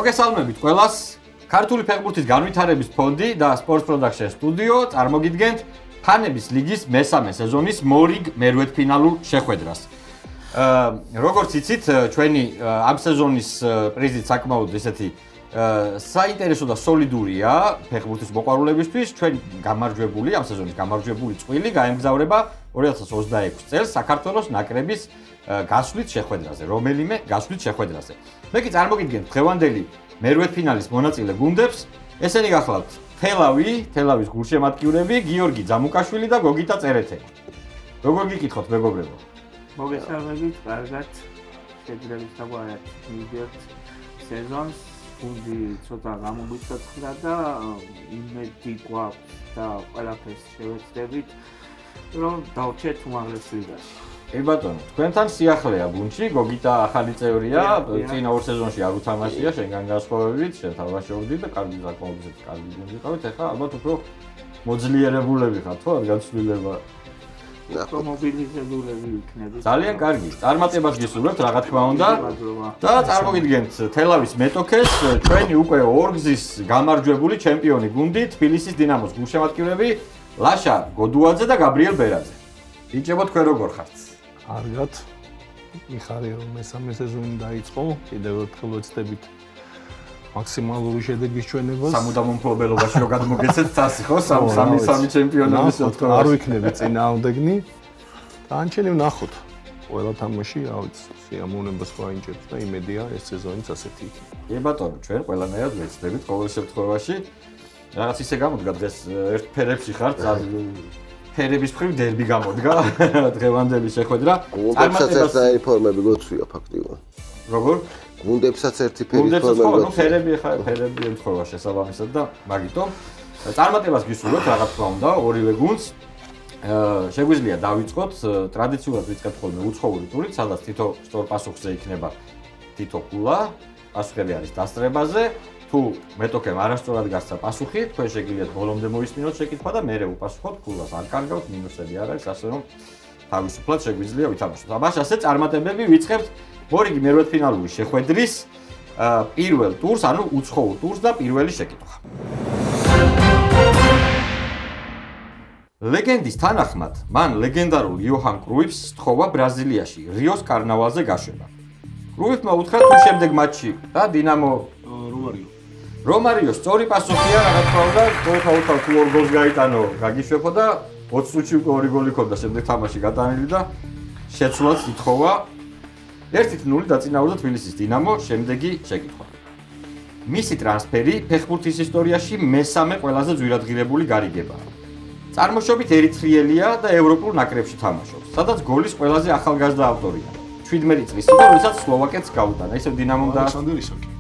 მოგესალმებით ყველას. ქართული ფეხბურთის განვითარების ფონდი და Sports Production სტუდიო წარმოგიდგენთ ფანების ლიგის მესამე სეზონის მორიგ მერვედფინალურ შეხვედრას. როგორც იცით, ჩვენი ამ სეზონის პრიზით საკმაოდ ესეთი საინტერესო და სოლიდურია ფეხბურთის მოყვარულებისთვის. ჩვენ გამარჯვებული, ამ სეზონის გამარჯვებული წყვილი გაემგზავრება 2026 წელს საქართველოს ნაკრების გასვლით შეხვედრაზე, რომელიმე გასვლით შეხვედრაზე. მე კი წარმოგიდგენთ დღევანდელი მერვედფინალის მონაწილე გუნდებს. ესენი გახლავთ თელავის გულშემატკივრები გიორგი ძამუკაშვილი და გოგიტა წერეთელი. როგორ გიკითხოთ, მეგობრებო? მოგესალმებით, კარგად. შეძლებით საგვარად მივიდეთ სეზონს. გუნდი ცოტა გამოგვიცოცხლა და იმედი გვაქვს და ყველაფერს შევეცდებით, რომ დავჭერთ უმაღლეს ლიგაში. ბატონო, თქვენთან სიახლეა გუნდში, გოგიტა ახალი წევრია, წინა ორ სეზონში არ უთამაშია, შენგან განსხვავებით, შენ თამაშობდი და კარგი საკმაოდ კარგი გუნდი ყავით, ახლა ალბათ უფრო მოძლიერებულები ხართ, ხო, განცვლილება. მობილიზებულები იქნებით. ძალიან კარგი. წარმატებას გისურვებთ, რა თქმა უნდა. და წარმოგიდგენთ თელავის მეტოქეს, ჩვენი უკვე ორგზის გამარჯვებული ჩემპიონი გუნდი, თბილისის დინამოს გულშემატკივრები ლაშა გოდუაძე და გაბრიელ ბერაძე. ბიჭებო, თქვენ როგორ ხართ? კარგად. მიხარია რომ მესამე სეზონი დაიწყო, კიდევ ერთხელ ვეცდებით მაქსიმალური შედეგის ჩვენებას. სამუდამო მფლობელობაში რო გადმოგეცეთ თასი, ხო? სამი ჩემპიონობის ოთხი. არ ვიქნები წინააღმდეგნი. დაანჩენი ვნახოთ. ყველა თამაში, რა ვიცი, სიამოვნებას ვაინჭებს და იმედია ეს სეზონიც ასეთი იქნება. ბატონო, ჩვენ ყველანაირად ვეცდებით ყოველ შემთხვევაში. რაღაც ისე გამოდგა დღეს ერთ ფერებში ხართ, ფერების მხრივ დერბი გამოდგა დღევანდელი შეხვედრა. წარმატებას დაიფორმები გოცვია ფაქტიურად. როგორ? გუნდებსაც ერთი ფერი ფორმები გუნდებს ხო, ფერები ემთხვევა შესაბამისად და მაგიტომ წარმატებას გისურვებთ, რა თქმა უნდა, ორივე გუნდს. შეგვიძლია დავიწყოთ ტრადიციულად ვიწყებთ ხოლმე უცხოური ტურით, სადაც თითო სწორ პასუხზე იქნება თითო ქულა, პასუხები არის დასწრებაზე. თუ მეტოქემ არასწორად გასცა პასუხი, თქვენ შეგიძლიათ ბოლომდე მოისმინოთ შეკითხვა და მერე უპასუხოთ ქულას. არ კარგავთ, მინუსები არ არის, ასე რომ თავისუფლად შეგვიძლია ვითამაშოთ. ამას ასე წარმატებები ვიწყებთ მორიგი მერვედფინალური შეხვედრის პირველ ტურს, ანუ უცხოურ ტურს და პირველი შეკითხვა. ლეგენდის თანახმად, მან ლეგენდარულ იოჰან კრუიფს სთხოვა ბრაზილიაში, რიოს კარნავალზე გაშვება. კრუიფმა უთხრა თუ შემდეგ მატჩი და დინამო რომარიო სწორი პასუხია, რა თქმა უნდა, თოთა თუ ორ გოლს გაიტანო, გაგიშვებო და 20 წუთში უკვე ორი გოლი ქონდა შემდეგ თამაში გატანილი და შეცვლაც ითხოვა 1-0 დაწინაურდა თბილისის დინამო, შემდეგი შეკითხვა. მისი ტრანსფერი ფეხბურთის ისტორიაში მესამე ყველაზე ძვირადღირებული გარიგებაა. წარმოშობით ერიტრიელია და ევროპულ ნაკრებში თამაშობს, სადაც გოლის ყველაზე ახალგაზრდა ავტორია. 17 წლის იყო, როდესაც სლოვაკეთს გაუტანა. ისევ დინამომ და ალექსანდრ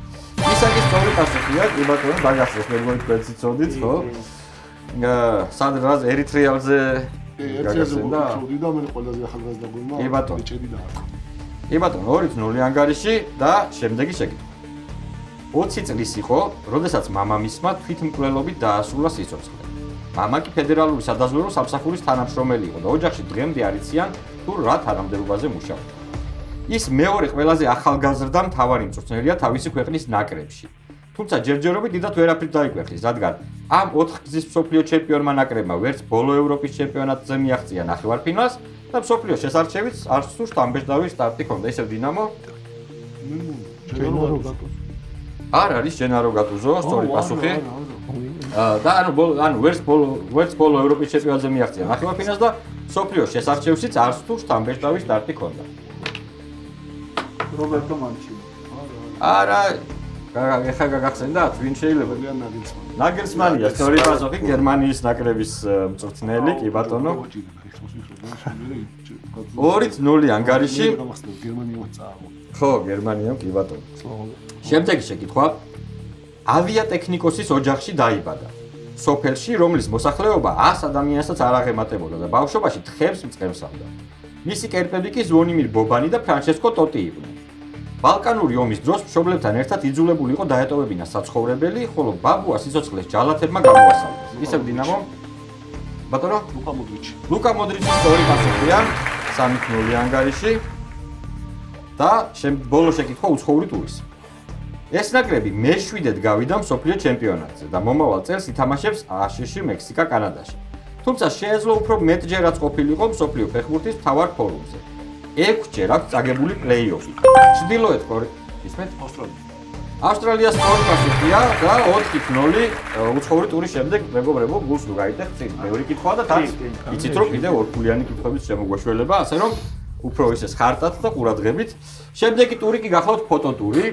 ისაკის სწორი პასუხია, კი ბატონო, დაგასწრეს, მე მგონი თქვენც იცოდით, ხო? სადღაც ერიტრიალზე გაგასწრდა. და მე ყველაზე ახალგაზრდა გულმა ეჭედი დააკო. კი ბატონო, 2-0 ანგარიში და შემდეგი შეკითხვა. 20 წლის იყო, როდესაც მამამისმა თვითმკვლელობით დაასრულა სიცოცხლე. მამა კი ფედერალური სადაზვერვო სამსახურის თანამშრომელი იყო და ოჯახში დღემდე არ იციან თუ რა თანამდებობაზე მუშაობდა. ის მეორე ყველაზე ახალგაზრდა მთავარი მწვრთნელია თავისი ქვეყნის ნაკრებში. თუმცა ჯერჯერობით დიდად ვერაფრით დაიკვეხეს, რადგან ამ 4 გზის მსოფლიო ჩემპიონმა ნაკრებმა ვერც ბოლო ევროპის ჩემპიონატზე მიაღწია ნახევარფინალს და მსოფლიო შესარჩევით არც თუ შთამბეჭდავი სტარტი ჰქონდა. ისევ დინამო არ არის ჯენარო გატუზო, სწორი პასუხი. და ანუ ვერც ბოლო ევროპის ჩემპიონატზე მიაღწია ნახევარფინალს და მსოფლიო შესარჩევით არც თუ შთამბეჭდავი სტარტი ჰქონდა. რობერტო მანჩინი. არა, ეხა გაგახსენდათ, ვინ შეიძლება? ნაგელსმანია, სწორი პასუხი, გერმანიის ნაკრების მწვრთნელი, კი ბატონო. 2-0 ანგარიში. ხო, გერმანიამ, კი ბატონო. შემდეგი შეკითხვა. ავიატექნიკოსის ოჯახში დაიბადა. სოფელში, რომლის მოსახლეობა 100 ადამიანსაც არ აღემატებოდა და ბავშვობაში თხებს მწყემსავდა. მისი კერპები კი ზვონიმირ ბობანი და ფრანჩესკო ტოტი იყვნენ. ბალკანური ომის დროს მშობლებთან ერთად იძულებული იყო დაეტოვებინა საცხოვრებელი, ხოლო ბაბუას სიცოცხლეს ჯალათებმა გამოასალმეს. ისევ დინამო ბატონო ლუკა მოდრიჩი სწორი პასუხია 3-0 ანგარიში და ბოლო შეკითხვა უცხოური ტურის. ეს ნაკრები მე-7-ად გავიდა მსოფლიო ჩემპიონატზე და მომავალ წელს ითამაშებს აშშ მექსიკა კანადაში. თუმცა შეეძლო უფრო მეტჯერაც ყოფილიყო მსოფლიო ფეხბურთის მთავარ ფორუმზე. 6ჯერ აქვს წაგებული პლეი-ოფი. ჩრდილოეთ ისმეთ ავსტრალიას სწორი პასუხია და 4-0 უცხოური ტურის შემდეგ მეგობრებო გულს თუ გაიტეხ წინ მეორე კითხვა და თან იცით რომ კიდევ ორქულიანი კითხვების შემოგვაშველება, ასე რომ უფრო ისე ხარტად და ყურადღებით. შემდეგი ტური კი გახლავთ ფოტოტური.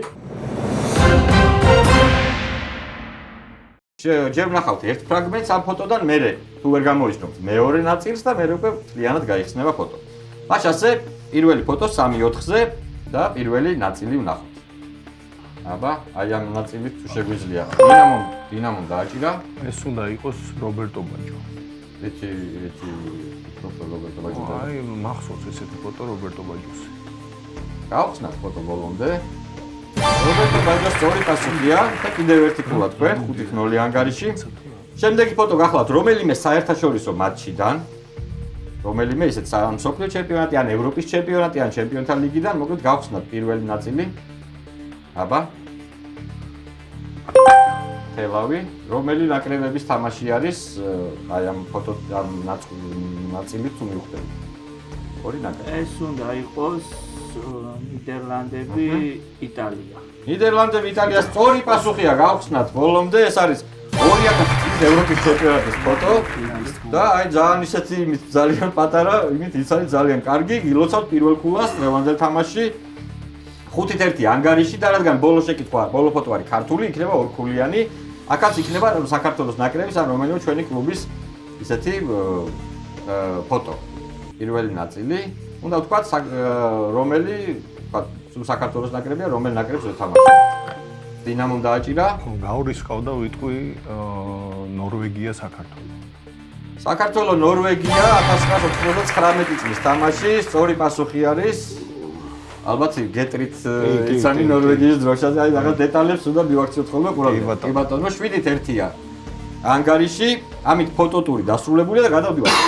ჯერ ვნახავთ ერთ ფრაგმენტს ამ ფოტოდან, მერე თუ ვერ გამოისწრებთ მეორე ნაწილს და მერე უკვე მთლიანად გაიხსნება ფოტო. მაშასე პირველი ფოტო 3/4-ზე და პირველი ნაწილი ვნახავთ. აბა, აი ამ ნაწილით თუ შეგვიძლია. დინამომ დააჭირა. ეს უნდა იყოს რობერტო ბაჯო. ეცი რობერტო ბაჯო. აი, მახსოვს ესეთი ფოტო რობერტო ბაჯოს. გავხსნათ ფოტო ბოლომდე. რობერტო ბაჯოს სწორი პასუხია და კიდევ ერთი ქულა თქვენ 5-0 ანგარიში. შემდეგი ფოტო გახლავთ რომელიმე საერთაშორისო მატჩიდან. რომელიმე ისეთ მსოფლიო ჩემპიონატი ან ევროპის ჩემპიონატი ან ჩემპიონთა ლიგიდან, მოკლედ გავხსნათ პირველი ნაწილი. აბა. თელავი, რომელი ნაკრებების თამაში არის, აი ამ ფოტო ამ ნაწილით თუ მივხვდები. ორი ნაკრები. ეს უნდა იყოს ნიდერლანდები, იტალია. ნიდერლანდები, იტალია სწორი პასუხია, გავხსნათ ბოლომდე, ეს არის 2000 წლის ევროპის ჩემპიონატის ფოტო და აი ძალიან ისეთი ძალიან პატარა, იმით ის არის ძალიან კარგი, გილოცავთ პირველ ქულას დღევანდელ თამაშში 5-1 ანგარიში და რადგან ბოლო შეკითხვა, ბოლო ფოტო არის ქართული, იქნება ორქულიანი. აქაც იქნება საქართველოს ნაკრების ან რომელიმე ჩვენი კლუბის ისეთი ფოტო. პირველი ნაწილი. უნდა ვთქვათ, რომელი, ვთქვათ, საქართველოს ნაკრებია, რომელ ნაკრებს ეთამაშებთ. დინამომ დააჭირა. გაურისყავდა ვიტყვი ნორვეგია საქართველო. საქართველო ნორვეგია 1999 წლის თამაში, სწორი პასუხი არის ალბათ გეტრით იცანი ნორვეგიის დროშაზე, აი რაღაც დეტალებს უნდა მივაქციოთ ხოლმე ყურადღება. კი ბატონო, 7-1-ია. ანგარიში, ამით ფოტოტური დასრულებულია და გადავდივართ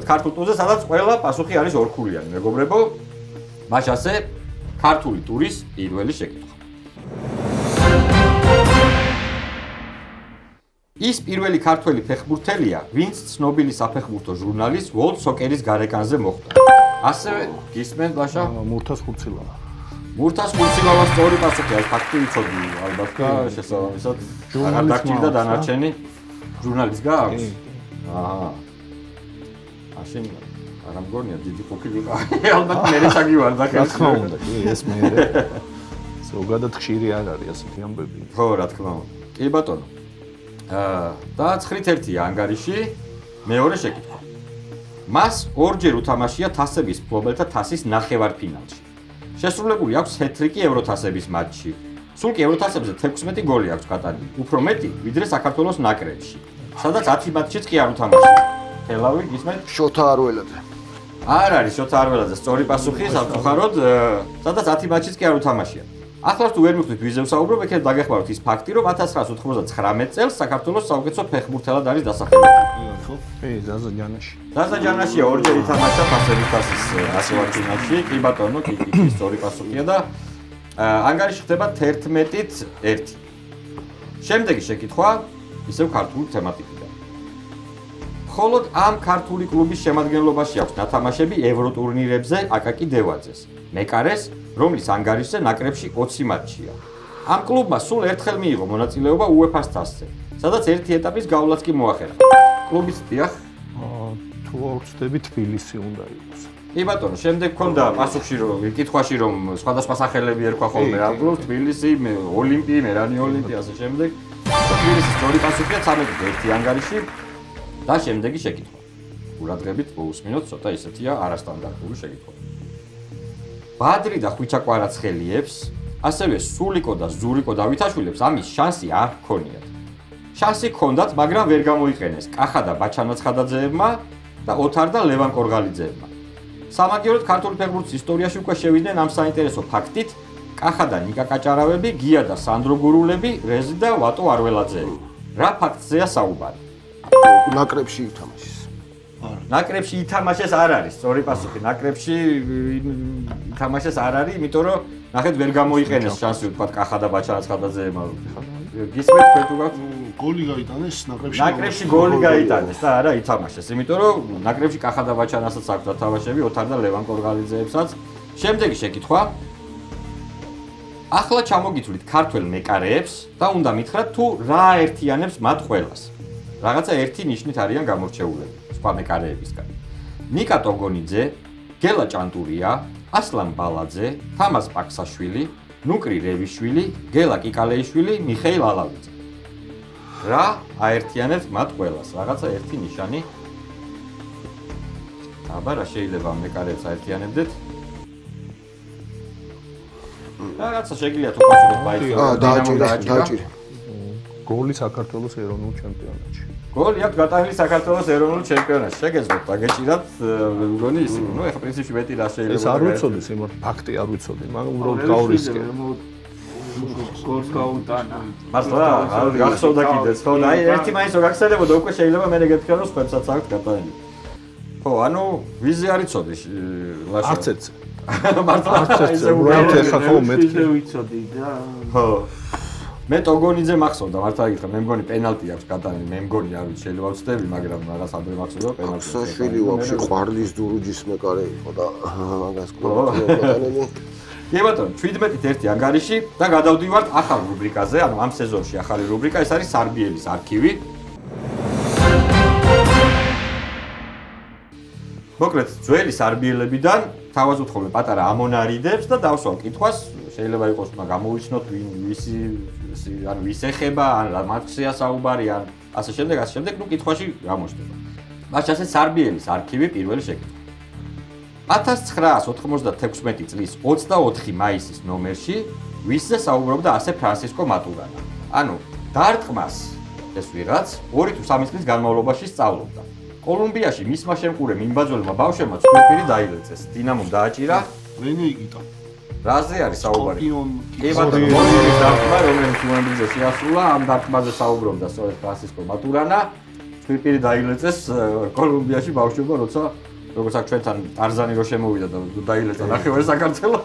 ქართულ ტურზე. სადაც ყველა პასუხი არის ორქულიანი, მეგობრებო. მაშასე ქართული ტურის პირველი შეკითხვა. ის პირველი ქართველი ფეხბურთელია, ვინც ცნობილი საფეხბურთო ჟურნალის World Soccer-ის გარეკანზე მოხვდა. ასევე გისმენთ ბაშა? მურთას ხურცილავა. მურთას ხურცილავა სწორი პასუხია, ეს ფაქტი ვიცოდი ალბათ და შესაბამისად აღარ დაგჭირდა დანარჩენი ჟურნალის გააქვს. აჰა. აშენ არა მგონია დიდი ხოქი ვიყავი, ალბათ მერე საგივარდა რა თქმა უნდა, კი, ეს მერე. ზოგადად ხშირი არ არის ასეთი ამბები. ხო, რა თქმა უნდა. კი ბატონო. და 9-1-ია ანგარიში, მეორე შეკითხვა. მას ორჯერ უთამაშია თასების მფლობელთა თასის ნახევარფინალში. შესრულებული აქვს ჰეტრიკი ევროთასების მატჩში. სულ კი ევროთასებზე 16 გოლი აქვს გატანილი, უფრო მეტი ვიდრე საქართველოს ნაკრებში, სადაც 10 მატჩიც კი არ უთამაშია. თელავი გისმენთ? შოთა არველაძე. არ არის შოთა არველაძე, სწორი პასუხი, სამწუხაროდ, სადაც 10 მატჩიც კი არ უთამაშია. ახლაც თუ ვერ მივხვდით ვიზე ვსაუბრობ, ეხლა დაგეხმაროთ ის ფაქტი, რომ 1999 წელს საქართველოს საუკეთესო ფეხბურთელად არის დასახელებული. კი, ზაზა ჯანაში. ზაზა ჯანაშია ორჯერ ითამაშა თასების თასის ნახევარფინალში. კი ბატონო, კი, სწორი პასუხია და ანგარიში ხდება 11-1. შემდეგი შეკითხვა ისევ ქართული თემატიკიდან. მხოლოდ ამ ქართული კლუბის შემადგენლობაში აქვს ნათამაშები ევროტურნირებზე აკაკი დევაძეს, მეკარეს, რომლის ანგარიშზე ნაკრებში 20 მატჩია. ამ კლუბმა სულ ერთხელ მიიღო მონაწილეობა UEFA-ს თასზე, სადაც ერთი ეტაპის გავლაც კი მოახერხა. კლუბის დიახ, თუ არ ვცდები თბილისი უნდა იყოს. კი ბატონო, შემდეგ მქონდა პასუხში რომ კითხვაში რომ სხვადასხვა სახელები ერქვა ხოლმე ამ კლუბს, თბილისი, ოლიმპი, მერანი ოლიმპი, ასე შემდეგ. თბილისის სწორი პასუხია 13-1 ანგარიში და შემდეგი შეკითხვა. ყურადღებით მოусმინოთ, ცოტა ისეთია არასტანდარტული შეკითხვა. ბადრი და ხვიჩა კვარაცხელიებს, ასევე სულიკო და ზურიკო დავითაშვილებს ამის შანსი არ ჰქონიათ. შანსი ჰქონდათ, მაგრამ ვერ გამოიყენეს კახა და ბაჩანა ცხადაძეებმა და ოთარ და ლევან კორღალიძეებმა. სამაგიეროდ ქართული ფეხბურთის ისტორიაში უკვე შევიდნენ ამ საინტერესო ფაქტით კახა და ნიკა კაჭარავები, გია და სანდრო გურულები, რეზი და ვატო არველაძეები. რა ფაქტზეა საუბარი? ნაკრებში ითამაშეს. ნაკრებში ითამაშეს არ არის, სწორი პასუხი. ნაკრებში ითამაშეს არ არის, იმიტომ რომ ნახეთ ვერ გამოიყენეს შანსი ვთქვათ კახა და ბაჩარაცხადაძეებმა. გისმენთ თქვენ თუ გაქვთ? გოლი გაიტანეს ნაკრებში. ნაკრებში გოლი გაიტანეს და არა ითამაშეს, იმიტომ რომ ნაკრებში კახა და ბაჩარასაც აქვს დათამაშები, ოთარ და ლევან კორგალიძეებსაც. შემდეგი შეკითხვა. ახლა ჩამოგითვლით ქართველ მეკარეებს და უნდა მითხრათ თუ რა აერთიანებს მათ ყველას. რაღაცა ერთი ნიშნით არიან გამორჩეულები სხვა მეკარეებისგან. ნიკა ტოგონიძე, გელა ჭანტურია, ასლან ბალაძე, თამაზ პაქსაშვილი, ნუკრი რევიშვილი, გელა კიკალეიშვილი, მიხეილ ალავიძე. რა აერთიანებს მათ ყველას? რაღაცა ერთი ნიშანი. აბა რა შეიძლება მეკარეებს აერთიანებდეთ? რაღაცა შეგიძლიათ უპასუხოთ ბაიცო. დააჭირე. გოლი საქართველოს ეროვნულ ჩემპიონატში. გოლი აქვს გატანილი საქართველოს ეროვნულ ჩემპიონატში. შეგეძლოთ დაგეჭირათ, მგონი ისე. ნუ ეხლა პრინციპში მეტი რა შეიძლება. ეს არ ვიცოდი, სიმართლე ფაქტი არ ვიცოდი, მაგრამ უბრალოდ გავრისკე. გოლს გაუტანა. მართლა, გახსოვდა კიდეც, ხო, და აი ერთი მაინც რო გაგხსენებოდა, უკვე შეიძლება მე გეთქვა რომ სხვებსაც აქვს გატანილი. ხო, ანუ ვიზი არ იცოდი ლაშა. არც ერთს. მართლა ისე უბრალოდ ეხა ხო მეთქი. ვიცოდი და ხო. მე ტოგონიძე მახსოვდა, მართლა გითხრა, მე მგონი პენალტი აქვს გატანილი, მე მგონი არ ვიცი, შეიძლება ვცდები, მაგრამ რაღაც ადრე მახსოვდა პენალტი. საშვილი ვაფშე ყვარლის დურუჯის მეკარე იყო და მაგას გქონდა. კი ბატონო, 17-1 ანგარიში და გადავდივართ ახალ რუბრიკაზე, ანუ ამ სეზონში ახალი რუბრიკა, ეს არის სარბიელის არქივი. მოკლედ, ძველი სარბიელებიდან თავაზ უთხოვე პატარა ამონარიდებს და დავსვამ კითხვას, შეიძლება იყოს უნდა გამოვიცნოთ ვის ეხება, ან რა მათშია საუბარი, ან ასე შემდეგ, ნუ კითხვაში გამოჩნდება. მას ასე სარბიელის არქივი პირველი შეკითხვა. 1996 წლის 24 მაისის ნომერში ვისზე საუბრობდა ასე ფრანსისკო მატურანა. ანუ დარტყმას ეს ვიღაც 2 თუ 3 წლის განმავლობაში სწავლობდა. კოლუმბიაში მისმა შემკურე მიმბაძველმა ბავშვებმა ცხვირპირი დაილეწეს. დინამომ დააჭირა რენეგიტა. რაზე არის საუბარი? სკორპიონი. კი ბატონო, მოდირის დარტყმა, რომელიც უამბიზე შეასრულა, ამ დარტყმაზე საუბრობდა სწორედ ფრანსისკო მატურანა. ცხვირპირი დაილეწეს კოლუმბიაში ბავშვებმა, როცა როგორც აქ ჩვენთან ტარზანი რო შემოვიდა და დაილეწა ნახევარი საქართველო,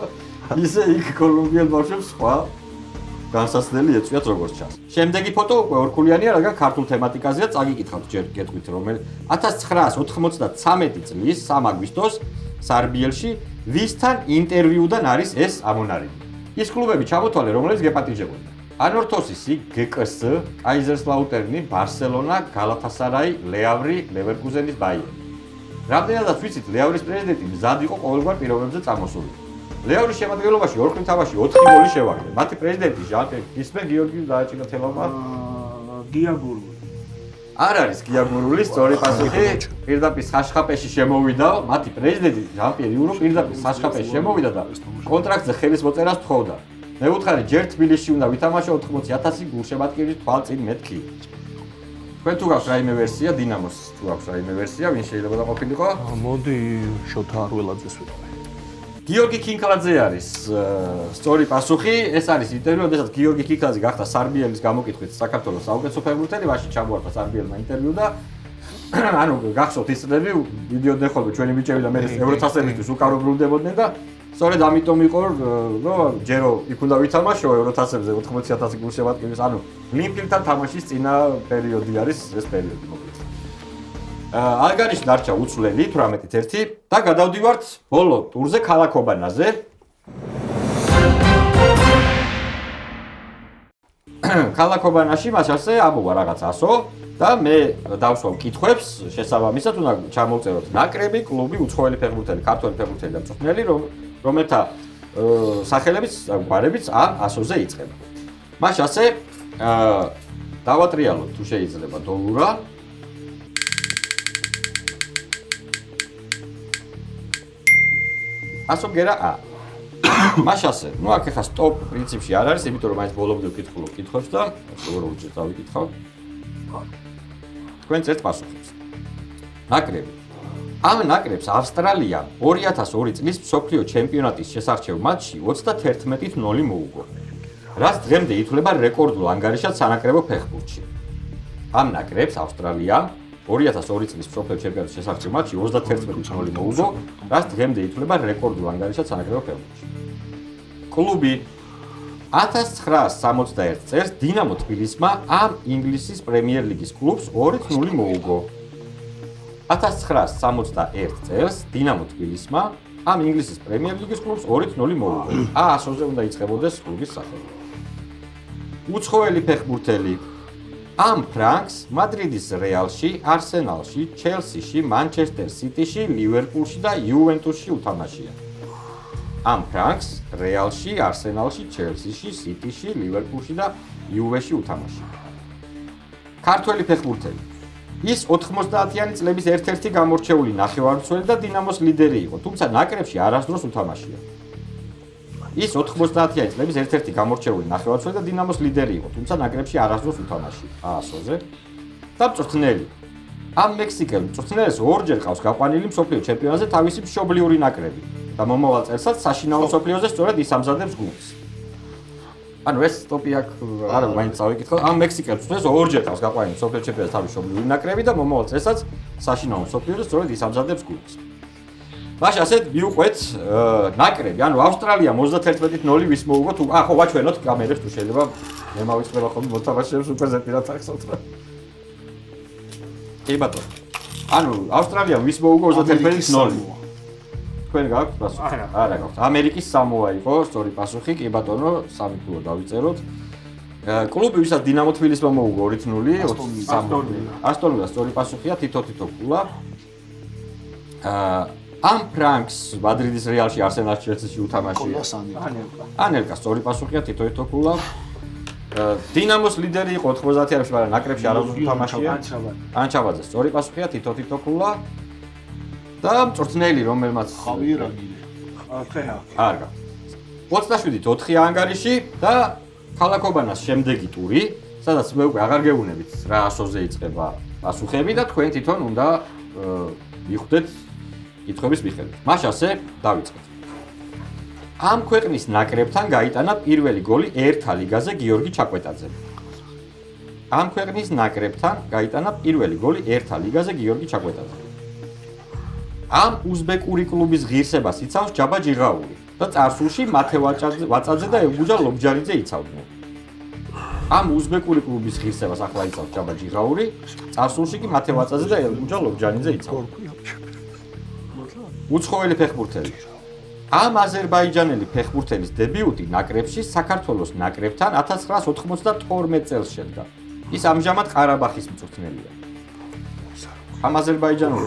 ისე იქ კოლუმბიელ ბავშვებს სხვა განსაცდელი ეწვიათ როგორც ჩანს. შემდეგი ფოტო უკვე ორქულიანია, რადგან ქართულ თემატიკაზეა, წაგიკითხავთ ჯერ გეტყვით რომელი 1993 წლის 3 აგვისტოს სარბიელში ვისთან ინტერვიუდან არის ეს ამონარიდი. ის კლუბები ჩამოთვალე, რომლებიც გეპატიჟებოდნენ. ანორთოსისი, გკს, კაიზერსლაუტერნი, ბარსელონა, გალათასარაი, ლეავრი, ლევერკუზენის ბაიერი. რამდენადაც ვიცით, ლეავრის პრეზიდენტი მზად იყო ყოველგვარ პირობებზე წამოსული. ლეავრის შემადგენლობაში 4 თამაში 4 გოლი შევარდა. მათი პრეზიდენტი ჟან-პიერ გისმე გიორგი დააჭირა თელავმა. გიაგურული. არ არის გიაგურული, სწორი პასუხი. პირდაპირ საშხაპეში შემოვიდა, მათი პრეზიდენტი ჟან-პიერ იურო პირდაპირ საშხაპეში შემოვიდა და კონტრაქტზე ხელის მოწერას თხოვდა. მე ვუთხარი, ჯერ თბილისში უნდა ვითამაშო 80,000 გულშემატკივრის თვალ წინ მეთქი. თქვენ თუ გაქვს რაიმე ვერსია, დინამოს თუ გაქვს რაიმე ვერსია, ვინ შეიძლება დაყოფილიყო? მოდი შოთა არველაძეს ვიტყვი. გიორგი კინკლაძე არის სწორი პასუხი. ეს არის ინტერვიუ, როდესაც გიორგი კინკლაძე გახდა სარბიელის გამოკითხვით საქართველოს საუკეთესო ფეხბურთელი, მაშინ ჩამოართვა სარბიელმა ინტერვიუ და ანუ გახსოვთ ის წლები, ვიდეოდან ხოლმე ჩვენი ბიჭები და მე ევროთასებისთვის უკარო ბრუნდებოდნენ და სწორედ ამიტომ იყო, რომ ჯერო იქ უნდა ვითამაშო ევროთასებზე 80,000 გულშემატკივრის, ანუ ლიმპილთან თამაშის წინა პერიოდი არის ეს პერიოდი მოკლედ. ანგარიში დარჩა უცვლელი 18-1 და გადავდივართ ბოლო ტურზე ქალაქობანაზე. ქალაქობანაში მას ასე ამოვა რაღაც 100 და მე დავსვამ კითხვებს შესაბამისად უნდა ჩამოვწეროთ ნაკრები, კლუბი, უცხოელი ფეხბურთელი, ქართველი ფეხბურთელი და მწვრთნელი, რომელთა სახელებიც, გვარებიც ამ 100-ზე იწყება. მას ასე დავატრიალოთ თუ შეიძლება დოლურა. ასო გერა ა. მას ასე, ნუ აქ ახლა სტოპ პრინციპში არ არის, იმიტომ რომ მაინც ბოლომდე ვკითხულობ კითხვებს და როგორ დავიკითხავ. თქვენ წერთ პასუხებს. ნაკრები. ამ ნაკრებს ავსტრალიამ 2002 წლის მსოფლიო ჩემპიონატის შესარჩევ მატჩში 31-0 მოუგო. რაც დღემდე ითვლება რეკორდულ ანგარიშად სანაკრებო ფეხბურთში. ამ ნაკრებს ავსტრალიამ 2002 წლის მსოფლიო ჩემპიონატის შესარჩევ მატჩში 31-0 მოუგო, რაც დღემდე ითვლება რეკორდულ ანგარიშად სანაკრებო ფეხბურთში. კლუბი 1961 წელს დინამო თბილისმა ამ ინგლისის პრემიერ ლიგის კლუბს 2-0 მოუგო. 1961 წელს დინამო თბილისმა ამ ინგლისის პრემიერ ლიგის კლუბს 2-0 მოუგო. ასოზე უნდა იწყებოდეს კლუბის სახელობა. უცხოელი ფეხბურთელი ამ ფრანკს მადრიდის რეალში, არსენალში, ჩელსიში, მანჩესტერ სიტიში, ლივერპულში და იუვენტუსში უთამაშია. ამ ფრანკს რეალში, არსენალში, ჩელსიში, სიტიში, ლივერპულში და იუვეში უთამაშია. ქართველი ფეხბურთელი. ის 90-იანი წლების ერთ-ერთი გამორჩეული ნახევარმცველი და დინამოს ლიდერი იყო, თუმცა ნაკრებში არასდროს უთამაშია. ის 90-იანი წლების ერთ-ერთი გამორჩეული ნახევარმცველი და დინამოს ლიდერი იყო, თუმცა ნაკრებში არასდროს უთამაშია. ასოზე. და მწვრთნელი. ამ მექსიკელ მწვრთნელს ორჯერ ყავს გაყვანილი მსოფლიო ჩემპიონატზე თავისი მშობლიური ნაკრები და მომავალ წელსაც საშინაო მსოფლიოზე სწორედ ის ამზადებს გუნდს. ანუ ეს ტოპი აქ არა მაინც წავიკითხო. ამ მექსიკელ მწვრთნელს ორჯერ ყავს გაყვანილი მსოფლიო ჩემპიონატზე თავისი მშობლიური ნაკრები და მომავალ წელსაც საშინაო მსოფლიოზე სწორედ ის ამზადებს გუნდს. მაშინ ასეთ მიუყვეთ ნაკრები, ანუ ავსტრალიამ 31-0 ვის მოუგო თუ ხო ვაჩვენოთ კამერებს თუ შეიძლება მე მავიწყდება ხოლმე მოთამაშეებს უკვე ზეპირად ახსოვთ რა. კი ბატონო. ანუ ავსტრალიამ ვის მოუგო 31-0. თქვენ გაქვთ პასუხი? არა გაქვთ. ამერიკის სამოა იყო სწორი პასუხი, კი ბატონო, 3 ქულა დავიწეროთ. კლუბი ვისაც დინამო თბილისმა მოუგო 2-0, ასტონ ვილა სწორი პასუხია, თითო ქულა. ამ ფრანკს მადრიდის რეალში, არსენალში, ჩელსიში უთამაშია. ანელკა სწორი პასუხია, თითო ქულა. დინამოს ლიდერი იყო 90-იანებში, მაგრამ ნაკრებში არასდროს უთამაშია. ანჩაბაძე სწორი პასუხია, თითო ქულა. და მწვრთნელი, რომელმაც ხავიერ აგილე. არ გაქვს. 27-4 ანგარიში და ქალაქობანას შემდეგი ტური, სადაც მე უკვე აღარ გეუბნებით რა ასოზე იწყება პასუხები და თქვენ თვითონ უნდა მიხვდეთ კითხვების მიხედვით. მაშინ ასე დავიწყეთ. ამ ქვეყნის ნაკრებთან გაიტანა პირველი გოლი ერთა ლიგაზე გიორგი ჩაკვეტაძემ. ამ ქვეყნის ნაკრებთან გაიტანა პირველი გოლი ერთა ლიგაზე გიორგი ჩაკვეტაძემ. ამ უზბეკური კლუბის ღირსებას იცავს ჯაბა ჯიღაური და წარსულში მათე ვაწაძე და ევგუჯა ლობჯარიძე იცავდნენ. ამ უზბეკური კლუბის ღირსებას ახლა იცავს ჯაბა ჯიღაური, წარსულში კი მათე ვაწაძე და ევგუჯა ლობჯარიძე იცავდნენ. უცხოელი ფეხბურთელი. ამ აზერბაიჯანელი ფეხბურთელის დებიუტი ნაკრებში საქართველოს ნაკრებთან 1992 წელს შედგა. ის ამჟამად ყარაბახის მწვრთნელია. ამ აზერბაიჯანელი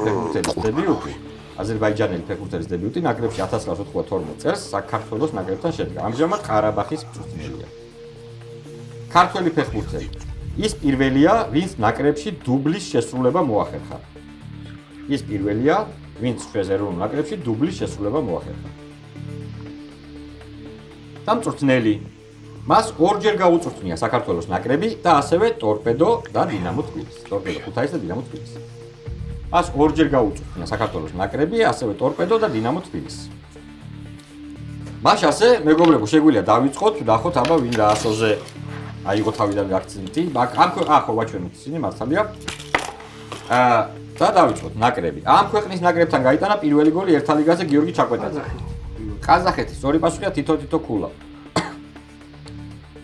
ფეხბურთელის დებიუტი ნაკრებში 1992 წელს საქართველოს ნაკრებთან შედგა. ამჟამად ყარაბახის მწვრთნელია. ქართველი ფეხბურთელი. ის პირველია, ვინც ნაკრებში დუბლის შესრულება მოახერხა. ის პირველია, ვინც ეროვნულ ნაკრებში დუბლის შესრულება მოახერხა. და მწვრთნელი. მას ორჯერ გაუწვრთნია საქართველოს ნაკრები და ასევე ტორპედო და დინამო თბილისი. ტორპედო ქუთაისი და დინამო თბილისი. მას ორჯერ გაუწვრთნია საქართველოს ნაკრები, ასევე ტორპედო და დინამო თბილისი. მაშ ასე, მეგობრებო, შეგვიძლია დავიწყოთ, ვნახოთ აბა ვინ და ასოზე აიღო თავიდან აქცენტი. ხო ვაჩვენოთ ისინი, მართალია. და დავიწყოთ ნაკრები. ამ ქვეყნის ნაკრებთან გაიტანა პირველი გოლი ერთა ლიგაზე გიორგი ჩაკვეტაძე. ყაზახეთის სწორი პასუხია თითო ქულა.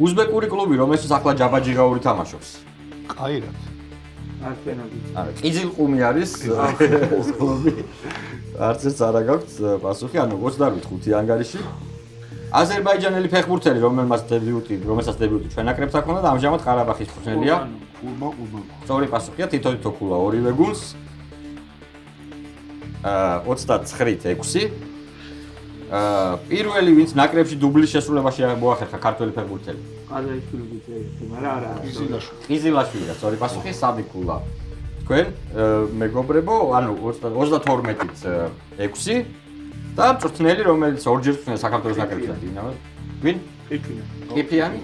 უზბეკური კლუბი, რომელშიც ახლა ჯაბა ჯიღაური თამაშობს. ყაირად. არა, ყიზილყუმი არის ეს კლუბი. არც ეს არა გაქვთ პასუხი, ანუ 28 ანგარიში. აზერბაიჯანელი ფეხბურთელი, რომელსაც დებიუტი ჩვენ ნაკრებთან ჰქონდა და ამჟამად ყარაბახის მწვრთნელია. სწორი პასუხია თითო ქულა ორივე გუნდს. 29-6. პირველი ვინც ნაკრებში დუბლის შესრულებაში მოახერხა ქართველი ფეხბურთელი. ყიზილაშვილი, სწორი პასუხი 3 ქულა. თქვენ მეგობრებო, ანუ 32-6 და მწვრთნელი, რომელიც ორჯერ წვრთნია საქართველოს ნაკრებთან. ვინ? ყიფიანი.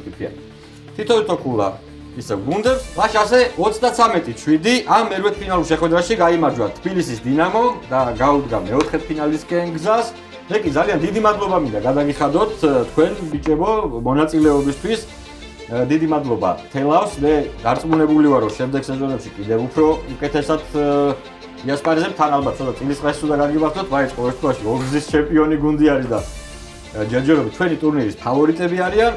თითო ქულა. ისე გუნდებს, მაშ ასე 33-7 ამ მერვედფინალურ შეხვედრაში გაიმარჯვა თბილისის დინამო და გაუდგა მეოთხედფინალისკენ გზას. მე კი ძალიან დიდი მადლობა მინდა გადაგიხადოთ თქვენ ბიჭებო მონაწილეობისთვის. დიდი მადლობა თელავს. მე დარწმუნებული ვარ, რომ შემდეგ სეზონებში კიდევ უფრო უკეთესად იასპარეზებთ. თან ალბათ ცოტა წილის წესს უნდა გაგიბართოთ, բայց ყოველ შემთხვევაში ორგზის ჩემპიონი გუნდი არის და ჯერჯერობით ჩვენი ტურნირის ფავორიტები არიან.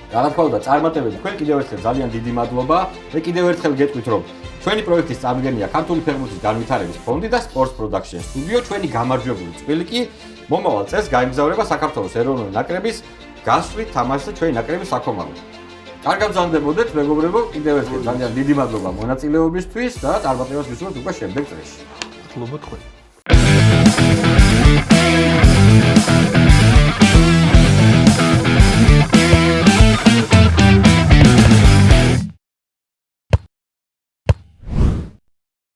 რა თქმა უნდა, წარმატებები თქვენ კიდევ ერთხელ ძალიან დიდი მადლობა. მე კიდევ ერთხელ გეტყვით, რომ ჩვენი პროექტის წარმომადგენელია ქართული ფეხბურთის განვითარების ფონდი და Sports Production Studio. ჩვენი გამარჯვებული წვლილი კი მომავალ წელს გაემგზავრება საქართველოს ეროვნული ნაკრების გასვლით თამაშზე ჩვენი ნაკრების საქომაროდ. კარგად გრძანდებოდეთ, მეგობრებო, კიდევ ერთხელ ძალიან დიდი მადლობა მონაწილეობისთვის და წარმატებას გისურვებთ უკვე შემდეგ წრეში. მადლობა თქვენ.